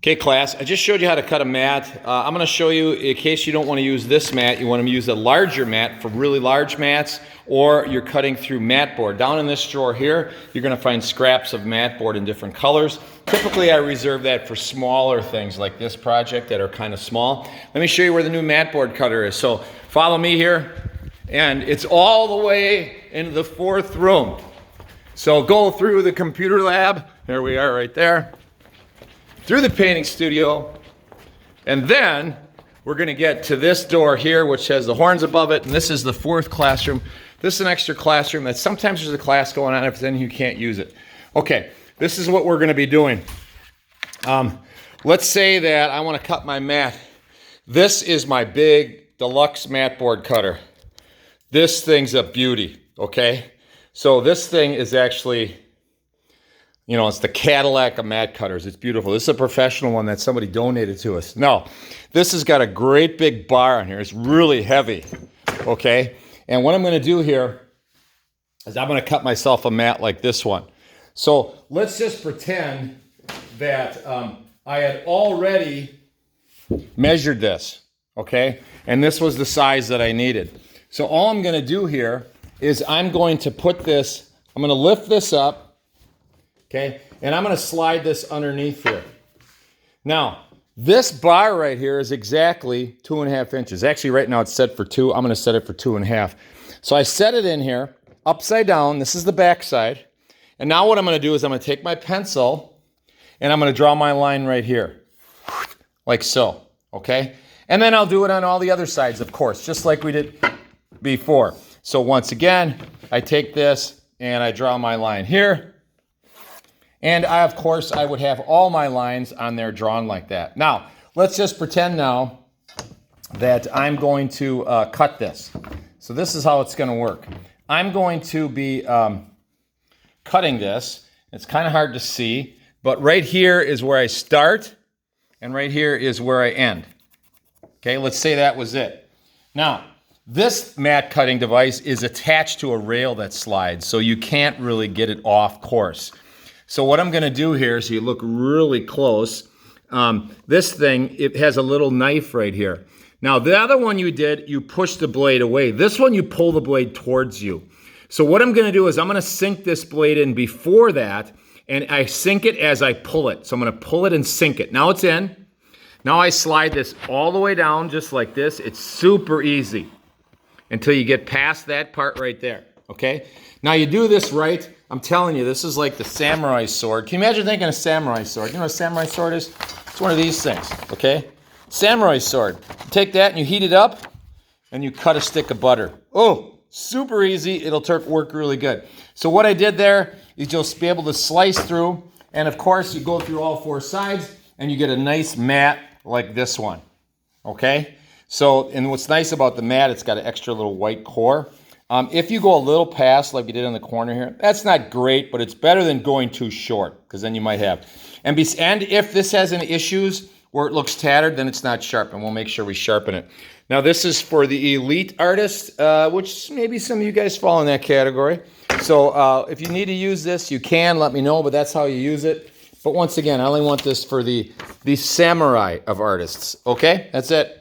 Okay, class, I just showed you how to cut a mat. I'm going to show you, in case you don't want to use this mat, you want to use a larger mat for really large mats, or you're cutting through mat board. Down in this drawer here, you're going to find scraps of mat board in different colors. Typically, I reserve that for smaller things like this project that are kind of small. Let me show you where the new mat board cutter is. So follow me here, and it's all the way into the 4th room. So go through the computer lab. There we are right there. Through the painting studio, and then we're going to get to this door here, which has the horns above it, and this is the 4th classroom. This is an extra classroom that sometimes there's a class going on, if then you can't use it. Okay, this is what we're going to be doing. Let's say that I want to cut my mat. This is my big deluxe mat board cutter. This thing's a beauty, okay? So this thing is actually, you know, it's the Cadillac of mat cutters. It's beautiful. This is a professional one that somebody donated to us. No, this has got a great big bar on here. It's really heavy, okay? And what I'm going to do here is I'm going to cut myself a mat like this one. So let's just pretend that I had already measured this, okay? And this was the size that I needed. So all I'm going to do here is I'm going to put this, I'm going to lift this up, okay, and I'm going to slide this underneath here. Now, this bar right here is exactly 2.5 inches. Actually, right now it's set for 2. I'm going to set it for 2.5. So I set it in here, upside down. This is the back side. And now what I'm going to do is I'm going to take my pencil, and I'm going to draw my line right here, like so, okay? And then I'll do it on all the other sides, of course, just like we did before. So once again, I take this, and I draw my line here. And of course, I would have all my lines on there drawn like that. Now, let's just pretend now that I'm going to cut this. So this is how it's going to work. I'm going to be cutting this. It's kind of hard to see, but right here is where I start, and right here is where I end. Okay, let's say that was it. Now, this mat cutting device is attached to a rail that slides, so you can't really get it off course. So what I'm going to do here, so you look really close, this thing, it has a little knife right here. Now, the other one you did, you push the blade away. This one, you pull the blade towards you. So what I'm going to do is I'm going to sink this blade in before that, and I sink it as I pull it. So I'm going to pull it and sink it. Now it's in. Now I slide this all the way down just like this. It's super easy until you get past that part right there, okay? Now you do this right. I'm telling you, this is like the samurai sword. Can you imagine thinking a samurai sword? You know what a samurai sword is? It's one of these things, okay? Samurai sword. You take that and you heat it up, and you cut a stick of butter. Oh, super easy. It'll work really good. So what I did there is you'll be able to slice through, and of course you go through all 4 sides, and you get a nice mat like this one, okay? So, and what's nice about the mat, it's got an extra little white core. If you go a little past, like you did in the corner here, that's not great, but it's better than going too short, because then you might have. And if this has any issues where it looks tattered, then it's not sharp, and we'll make sure we sharpen it. Now, this is for the elite artist, which maybe some of you guys fall in that category. So if you need to use this, you can, let me know, but that's how you use it. But once again, I only want this for the samurai of artists. Okay, that's it.